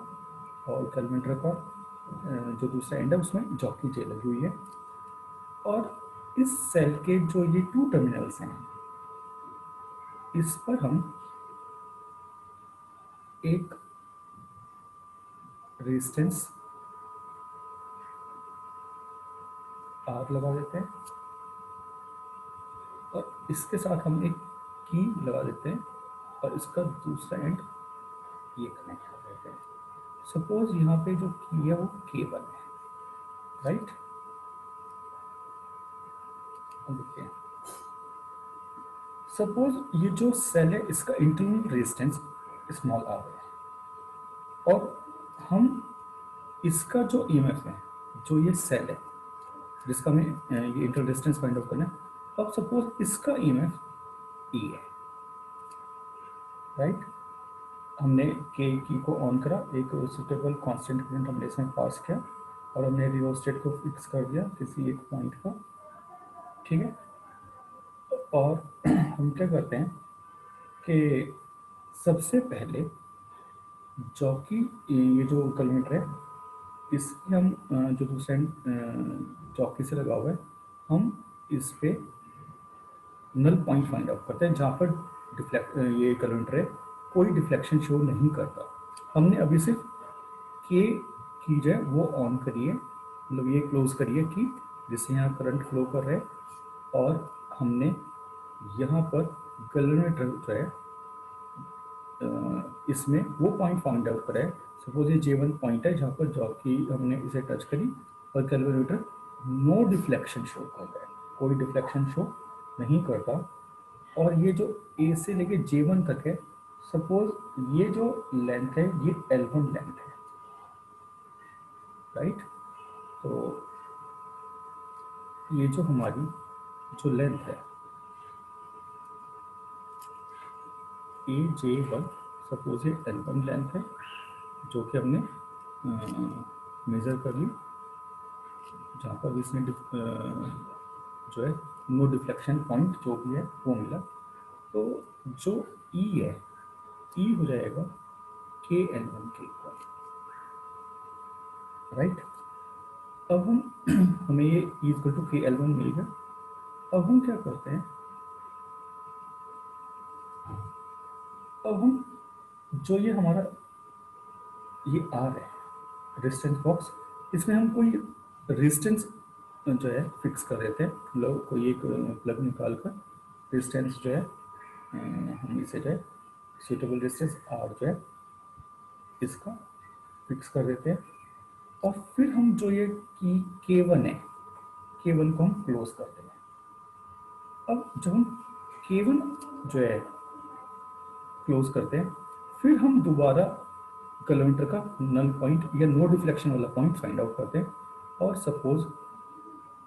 और गैल्वेनोमीटर का जो दूसरा एंड है उसमें जॉकी जेल लगी हुई है। और इस सेल के जो ये 2 टर्मिनल्स हैं इस पर हम एक रेजिस्टेंस आर लगा देते हैं और इसके साथ हम एक की लगा देते हैं और इसका दूसरा एंड ये कनेक्ट कर देते हैं। सपोज यहाँ पे जो की है वो K1 है, राइट। अब देखिए सपोज ये जो सेल है इसका इंटरनल रेजिस्टेंस स्मॉल आर है और हम इसका जो ईएमएफ है, जो ये सेल है जिसका हमें ये इंटरनल रेजिस्टेंस फाइंड आउट करना है, अब सपोज इसका ईएमएफ E है, राइट। हमने के की को ऑन करा, एक सुटेबल कांस्टेंट करंट हमने इसमें पास किया और हमने रियोस्टेट को फिक्स कर दिया किसी एक पॉइंट पर, ठीक है। और हम क्या करते हैं कि सबसे पहले जॉकी, ये जो कैलमीटर है इसकी हम जो दूसरा जॉकी से लगा हुआ है, हम इस पे नल पॉइंट फाइंड आउट करते हैं जहाँ पर डिफ्लेक्ट ये कैलमीटर है कोई डिफ्लेक्शन शो नहीं करता। हमने अभी सिर्फ के की जो है वो ऑन करिए, मतलब ये क्लोज करिए कि जिससे यहाँ करंट फ्लो कर रहा है, और हमने यहाँ पर कैलमीटर जो है इसमें वो पॉइंट फाउंड आउट करा है। सपोज ये J1 पॉइंट है जहाँ पर जॉब की हमने इसे टच करी और कैलकुलेटर नो डिफ्लेक्शन शो कर रहा है, कोई डिफ्लेक्शन शो नहीं करता। और ये जो A से लेके J1 तक है, सपोज ये जो लेंथ है ये L1 लेंथ है, राइट। तो ये जो हमारी जो लेंथ है AJ1, सपोज ये L1 लेंथ है जो कि हमने मेज़र कर ली, जहाँ पर भी इसने जो है नो डिफ्लेक्शन पॉइंट जो भी है वो मिला। तो जो E है, E हो जाएगा KL1 के इक्वल, राइट। अब हम हमें ये E इक्वल टू KL1 मिल गया। अब हम क्या करते हैं, अब हम जो ये हमारा ये R है रेजिस्टेंस बॉक्स, इसमें हम कोई रेजिस्टेंस जो है फिक्स कर रहे थे, मतलब कोई एक प्लग निकाल कर रेजिस्टेंस जो है हम इसे जो है सूटेबल रेजिस्टेंस R जो है इसका फिक्स कर देते हैं। और फिर हम जो ये की K1 है, K1 को हम क्लोज करते हैं। अब जब हम K1 जो है क्लोज करते हैं, फिर हम दोबारा कैलकुलेटर का नल पॉइंट या नो डिफ्लेक्शन वाला पॉइंट फाइंड आउट करते हैं। और सपोज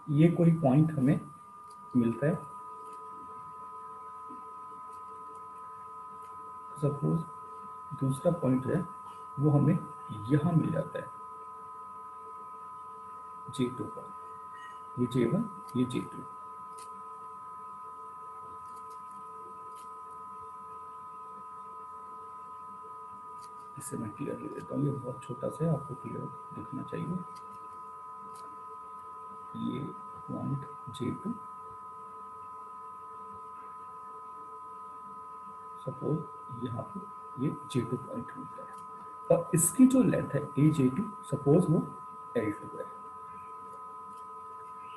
ये कोई पॉइंट हमें मिलता है, सपोज दूसरा पॉइंट है वो हमें यहाँ मिल जाता है J2 पर, ये J1 ये J2। इससे मैं क्लियर ले देता हूँ, ये बहुत छोटा सा है, आपको क्लियर दिखना चाहिए। ये पॉइंट J2, सपोज यहाँ पे ये J2 पॉइंट मिलता है और इसकी जो लेंथ है AJ2, सपोज वो L2 है।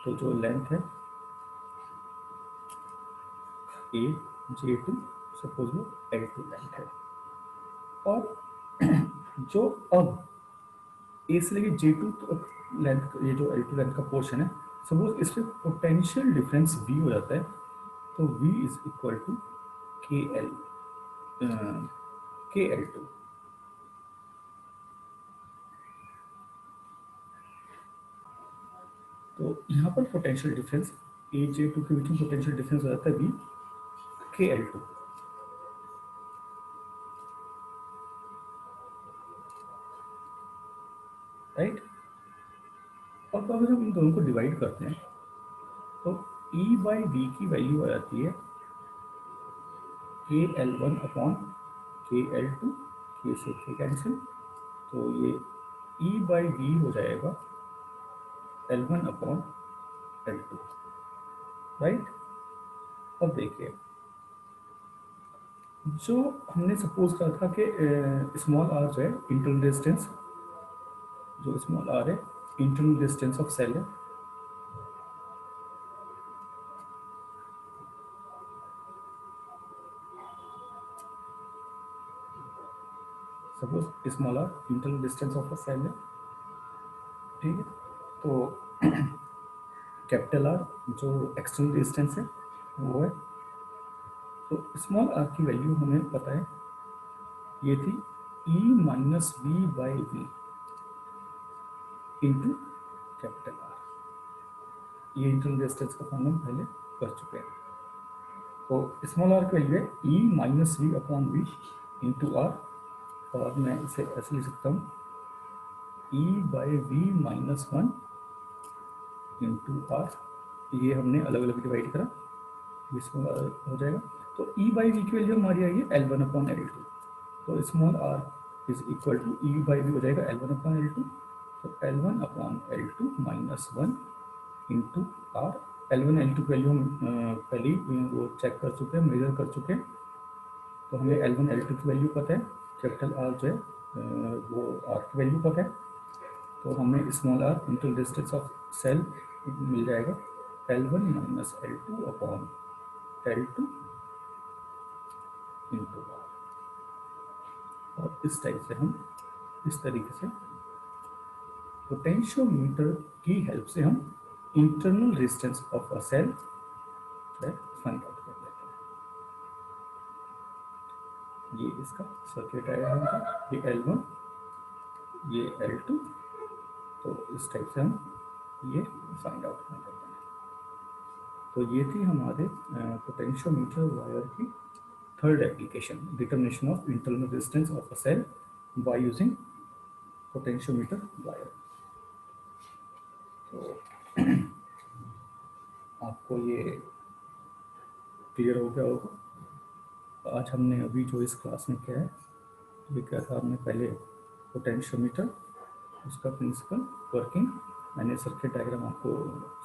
तो जो लेंथ है AJ2, सपोज वो L2 लेंथ है। और जो अब A से लेके J2 तक लेंथ, ये जो L2 लेंथ का पोर्शन है, सपोज इस पर पोटेंशियल डिफरेंस V हो जाता है। तो V is equal to KL2। तो यहाँ पर पोटेंशियल डिफरेंस AJ2 के बीच में पोटेंशियल डिफरेंस हो जाता है V KL2, राइट। अब अगर हम इन दोनों को डिवाइड करते हैं तो E बाई V की वैल्यू आ जाती है KL1 अपॉन KL2, K से K कैंसिल। तो ये E बाई V हो जाएगा L1 अपॉन L2, राइट। अब देखिए जो हमने सपोज करा था कि स्मॉल r जो है इंटरनल डिस्टेंस, जो स्मॉल r है इंटरनल डिस्टेंस ऑफ सेल है। Suppose small r internal distance of a cell है, ठीक है। तो कैपिटल R जो एक्सटर्नल डिस्टेंस है वो है। तो स्मॉल r की वैल्यू हमें पता है, ये थी E minus V by V into capital R। ये इंटरनल डिस्टेंस का फॉर्म हम पहले कर चुके हैं। तो स्मॉल r की वैल्यू है E minus V upon V into R। और मैं इसे ऐसे लिख सकता हूँ E by V minus 1 into R। ये हमने अलग अलग डिवाइड करा, इसमें हो जाएगा। तो E बाई वी की वैल्यू हमारी आएगी L1 अपॉन L2। तो small r is equal to E by V हो जाएगा L1 अपॉन L2। तो L1 upon L2 minus 1 into R। L1 L2 की वैल्यू हम पहले ही वो चेक कर चुके हैं, मेजर कर चुके हैं। तो हमें L1 L2 की वैल्यू पता है, कैपिटल R जो है वो R की वैल्यू पता है। तो हमें small r into distance of cell मिल जाएगा L1 minus L2 upon L2 into R। और इस टाइप से हम इस तरीके से पोटेंशियोमीटर की हेल्प से हम internal resistance of a cell find out कर लेते हैं। ये इसका सर्किट डायग्राम था, ये L1, ये L2, तो इस टाइप से हम ये फाइंड आउट कर लेते हैं। तो ये थी हमारे पोटेंशियोमीटर वायर की third application, determination of internal resistance of a cell by using potentiometer wire. तो आपको ये क्लियर हो गया होगा। आज हमने अभी जो इस क्लास में किया है, ये क्या था, हमने पहले पोटेंशियोमीटर, उसका प्रिंसिपल, वर्किंग, मैंने सर्किट डायग्राम आपको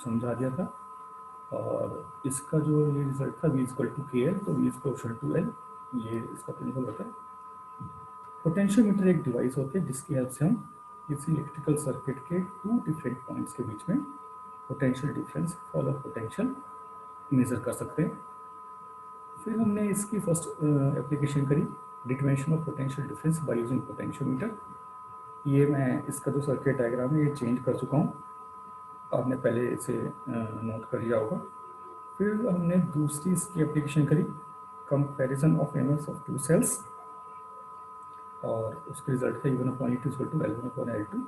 समझा दिया था, और इसका जो ये रिजल्ट था V=KL, तो V=L, ये इसका प्रिंसिपल होता है। पोटेंशियोमीटर एक डिवाइस होती है जिसकी हेल्प से हम किसी इलेक्ट्रिकल सर्किट के टू डिफरेंट पॉइंट्स के बीच में potential difference, fall of potential measure कर सकते हैं। फिर हमने इसकी फर्स्ट एप्लीकेशन करी, determination of potential difference by using potentiometer. ये मैं इसका जो सर्किट डायग्राम है ये चेंज कर चुका हूँ, आपने पहले इसे नोट कर लिया होगा। फिर हमने दूसरी इसकी एप्लीकेशन करी, comparison of MS of two cells, और उसके रिजल्ट का E1/E2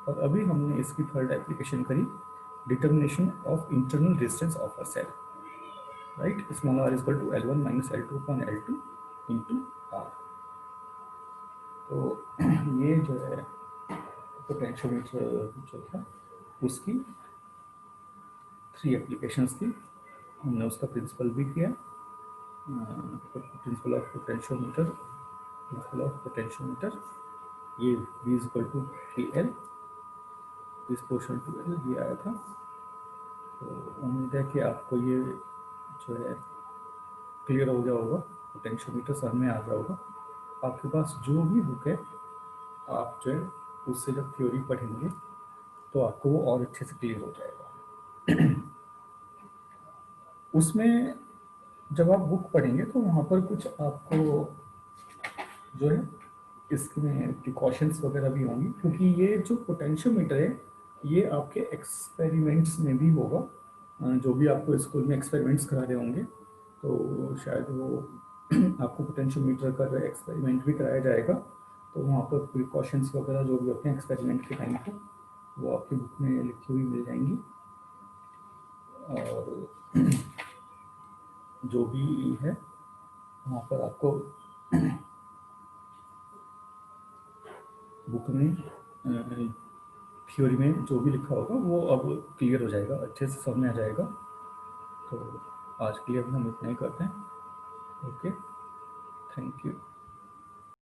और अभी हमने इसकी थर्ड एप्लीकेशन करी, determination of internal resistance of a cell, right, L1 - L2/L2 into R। तो ये जो है पोटेंशियोमीटर जो था उसकी थ्री एप्लीकेशंस थी, हमने उसका प्रिंसिपल भी किया, प्रिंसिपल ऑफ पोटेंशियोमीटर, ये V=KL, this portion to L, ये आया था। तो उम्मीद है कि आपको ये जो है क्लियर हो गया होगा, पोटेंशियोमीटर समझ में आ गया होगा। आपके पास जो भी बुक है, आप जो है उससे जब थ्योरी पढ़ेंगे तो आपको वो और अच्छे से क्लियर हो जाएगा। उसमें जब आप बुक पढ़ेंगे तो वहाँ पर कुछ आपको जो है इसमें प्रिकॉशंस वगैरह भी होंगी, क्योंकि ये जो पोटेंशियोमीटर है ये आपके एक्सपेरिमेंट्स में भी होगा। जो भी आपको स्कूल में एक्सपेरिमेंट्स करा रहे होंगे तो शायद वो आपको पोटेंशियोमीटर का जो एक्सपेरिमेंट भी कराया जाएगा, तो वहाँ पर प्रिकॉशंस वगैरह जो भी होते हैं एक्सपेरिमेंट के टाइम को, वो आपकी बुक में लिखी हुई मिल जाएंगी। और जो भी है वहाँ पर आपको बुक में थ्योरी में जो भी लिखा होगा वो अब क्लियर हो जाएगा, अच्छे से समझ में आ जाएगा। तो आज के लिए अब हम इतना ही करते हैं। Okay, thank you.